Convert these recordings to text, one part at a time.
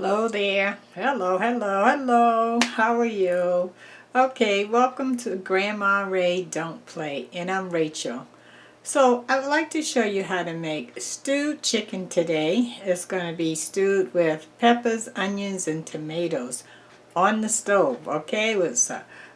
Hello there. Hello, hello, hello. How are you? Okay, welcome to Grandma Ray Don't Play, and I'm Rachel. So I would like to show you how to make stewed chicken today. It's going to be stewed with peppers, onions, and tomatoes on the stove, okay? With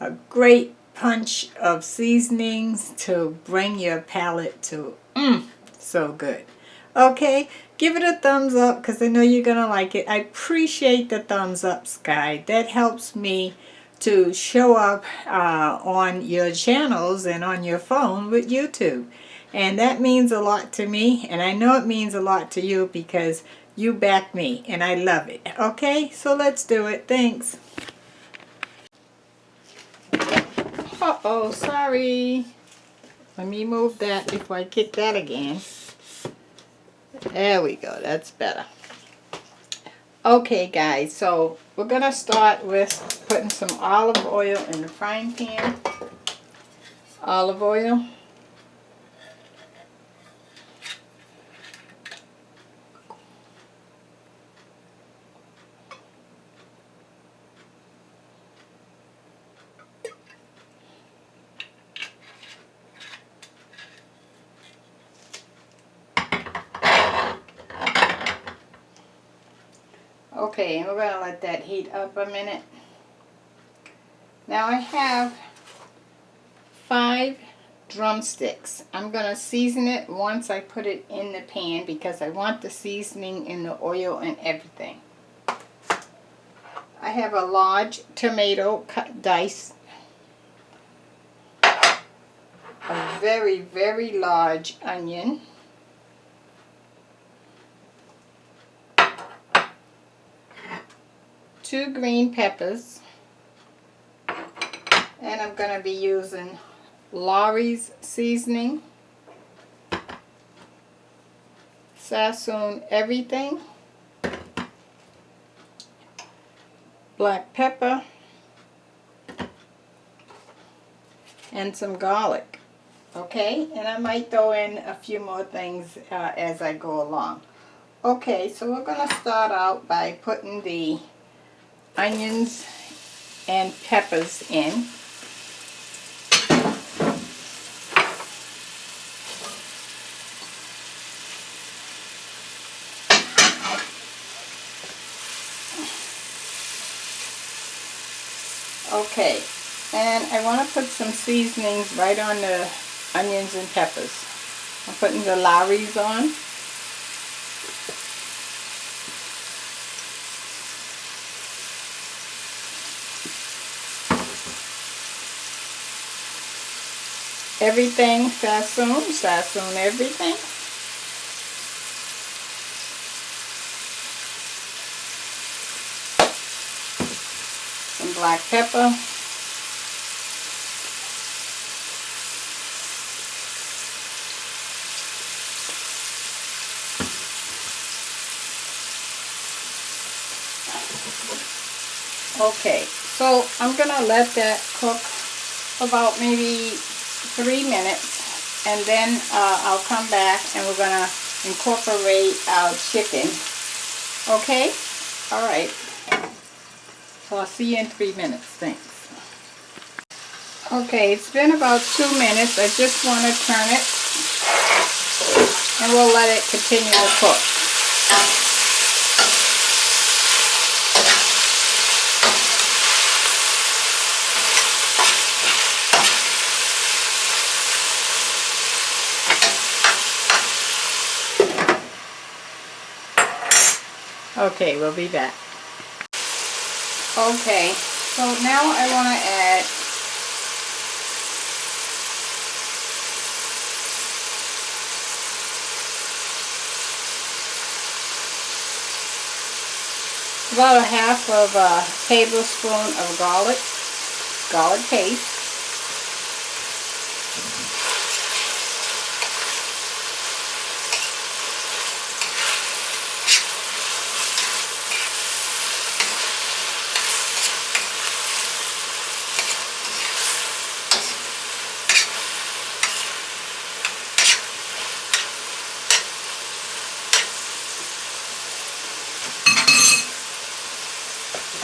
a great punch of seasonings to bring your palate to so good. Okay, give it a thumbs up because I know you're going to like it. I appreciate the thumbs up, Sky. That helps me to show up on your channels and on your phone with YouTube. And that means a lot to me, and I know it means a lot to you because you back me, and I love it. Okay, so let's do it. Thanks. Uh-oh, sorry. Let me move that before I kick that again. There we go, that's better. Okay guys, so we're going to start with putting some olive oil in the frying pan. Olive oil. Okay, and we're going to let that heat up a minute. Now I have 5 drumsticks. I'm going to season it once I put it in the pan because I want the seasoning in the oil and everything. I have a large tomato cut dice. A very, very large onion. Two green peppers, and I'm going to be using Lawry's seasoning, Sassoon everything, black pepper, and some garlic. Okay, and I might throw in a few more things as I go along. Okay, so we're going to start out by putting the onions and peppers in. Okay, and I want to put some seasonings right on the onions and peppers. I'm putting the Lawry's on. Everything Sassoon everything. Some black pepper. Okay, so I'm going to let that cook about maybe 3 minutes, and then I'll come back and we're going to incorporate our chicken. Okay? Alright. So I'll see you in 3 minutes. Thanks. Okay, it's been about 2 minutes. I just want to turn it, and we'll let it continue to cook. Okay, we'll be back. Okay, so now I want to add about a half of a tablespoon of garlic paste.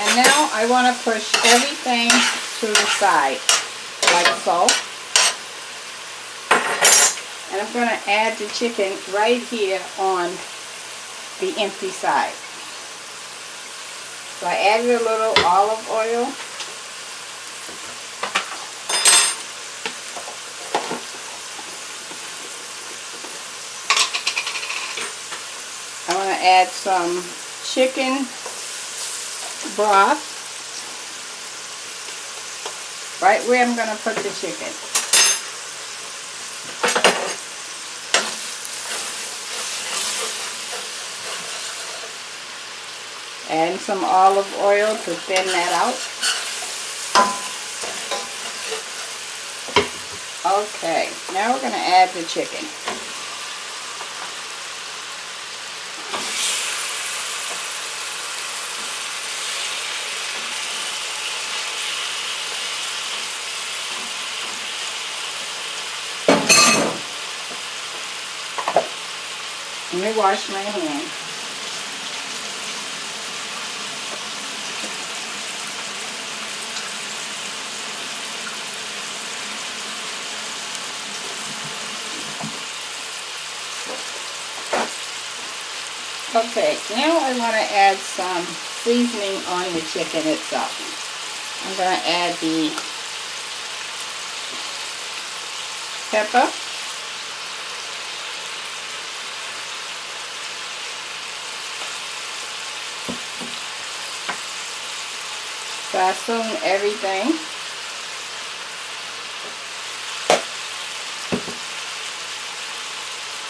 And now I want to push everything to the side, like so. And I'm going to add the chicken right here on the empty side. So I added a little olive oil. I want to add some chicken broth right where I'm going to put the chicken. Add some olive oil to thin that out. Okay, now we're going to add the chicken. Let me wash my hands. Okay, now I want to add some seasoning on the chicken itself. I'm going to add the pepper. Sazon everything.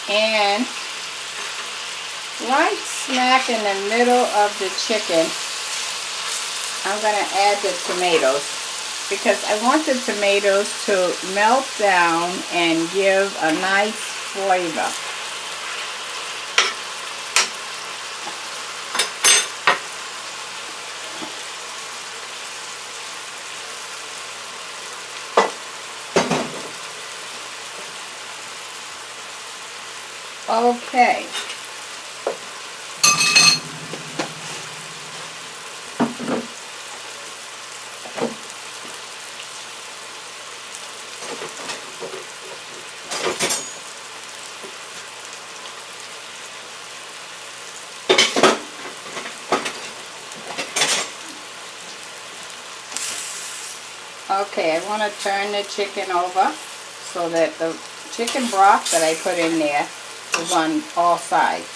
And right smack in the middle of the chicken, I'm going to add the tomatoes because I want the tomatoes to melt down and give a nice flavor. Okay. Okay, I want to turn the chicken over so that the chicken broth that I put in there is on all sides.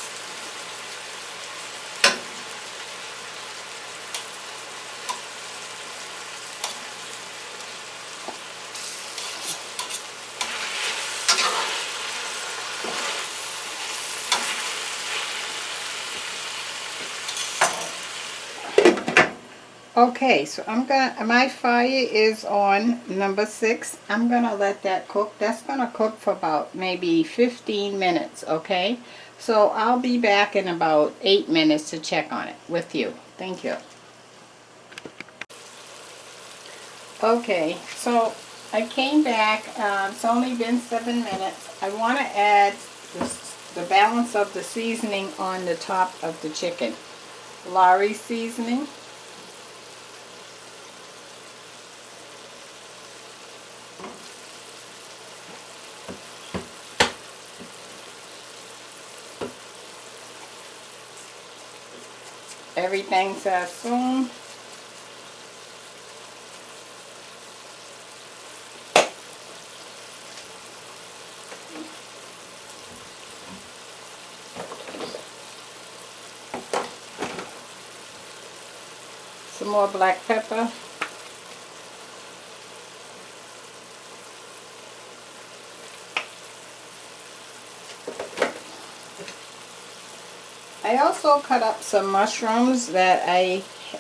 Okay, so my fire is on number 6. I'm gonna let that cook. That's gonna cook for about maybe 15 minutes, okay? So I'll be back in about 8 minutes to check on it with you. Thank you. Okay, so I came back. It's only been 7 minutes. I want to add the balance of the seasoning on the top of the chicken. Lowry seasoning. Everything sazon. Some more black pepper. I also cut up some mushrooms that I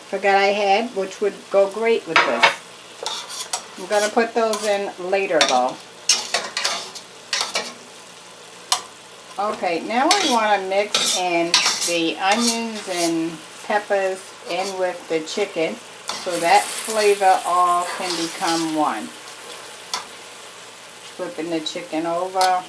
forgot I had, which would go great with this. I'm going to put those in later though. Okay, now I want to mix in the onions and peppers in with the chicken so that flavor all can become one. Flipping the chicken over.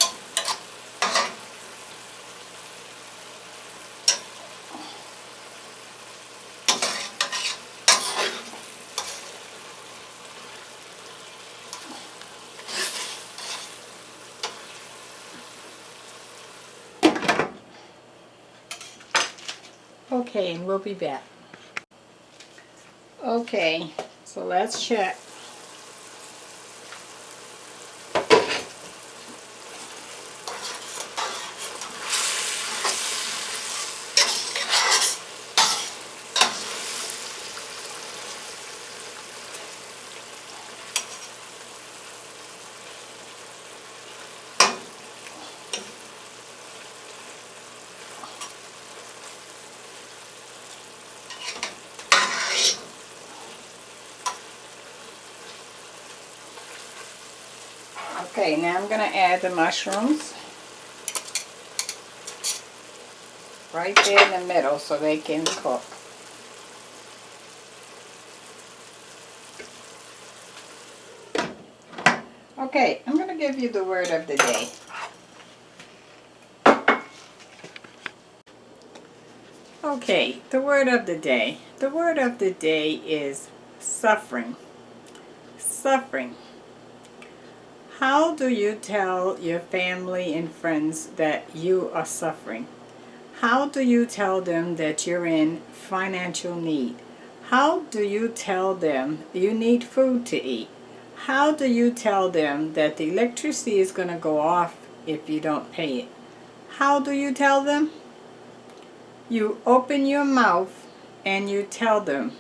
Okay, and we'll be back. Okay, so let's check. Okay, now I'm going to add the mushrooms right there in the middle so they can cook. Okay, I'm going to give you the word of the day. Okay, the word of the day. The word of the day is suffering. Suffering. How do you tell your family and friends that you are suffering? How do you tell them that you're in financial need? How do you tell them you need food to eat? How do you tell them that the electricity is going to go off if you don't pay it? How do you tell them? You open your mouth and you tell them.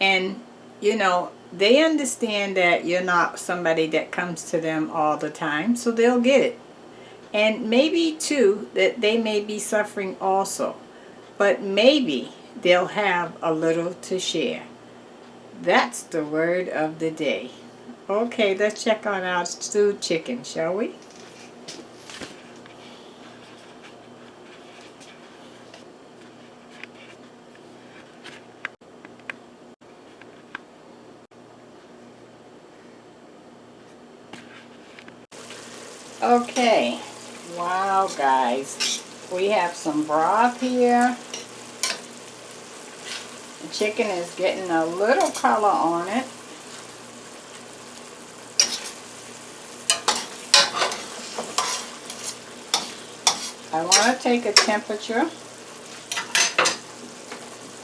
And, you know, they understand that you're not somebody that comes to them all the time, so they'll get it. And maybe, too, that they may be suffering also. But maybe they'll have a little to share. That's the word of the day. Okay, let's check on our stewed chicken, shall we? Okay, wow guys, we have some broth here. The chicken is getting a little color on it. I want to take a temperature,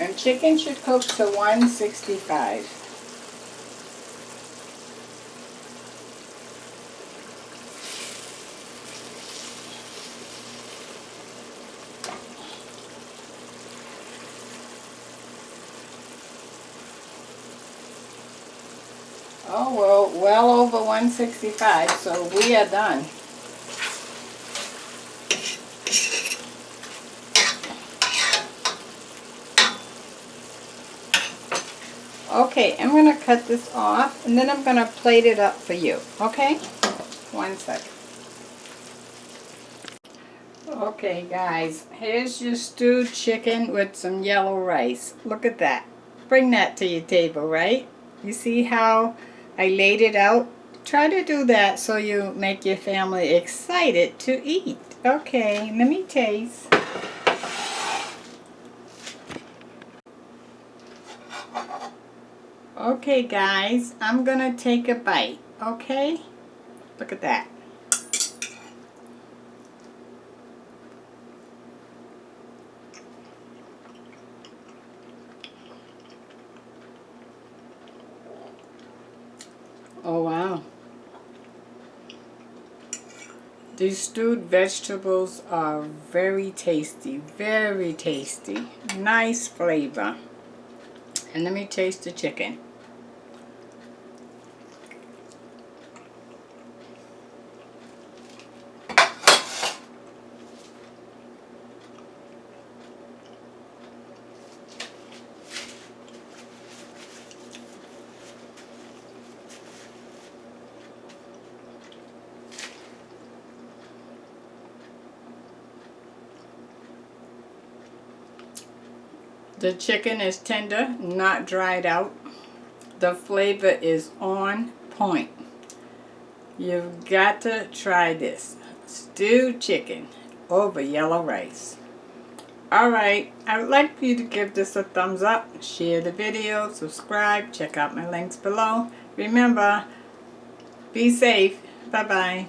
and chicken should cook to 165. Oh, well over 165, so we are done. Okay, I'm going to cut this off, and then I'm going to plate it up for you, okay? 1 second. Okay, guys, here's your stewed chicken with some yellow rice. Look at that. Bring that to your table, right? You see how I laid it out? Try to do that so you make your family excited to eat. Okay, let me taste. Okay, guys, I'm going to take a bite, okay? Look at that. Oh, wow. These stewed vegetables are very tasty, very tasty. Nice flavor. And let me taste the chicken. The chicken is tender, not dried out. The flavor is on point. You've got to try this. Stewed chicken over yellow rice. Alright, I would like for you to give this a thumbs up, share the video, subscribe, check out my links below. Remember, be safe. Bye-bye.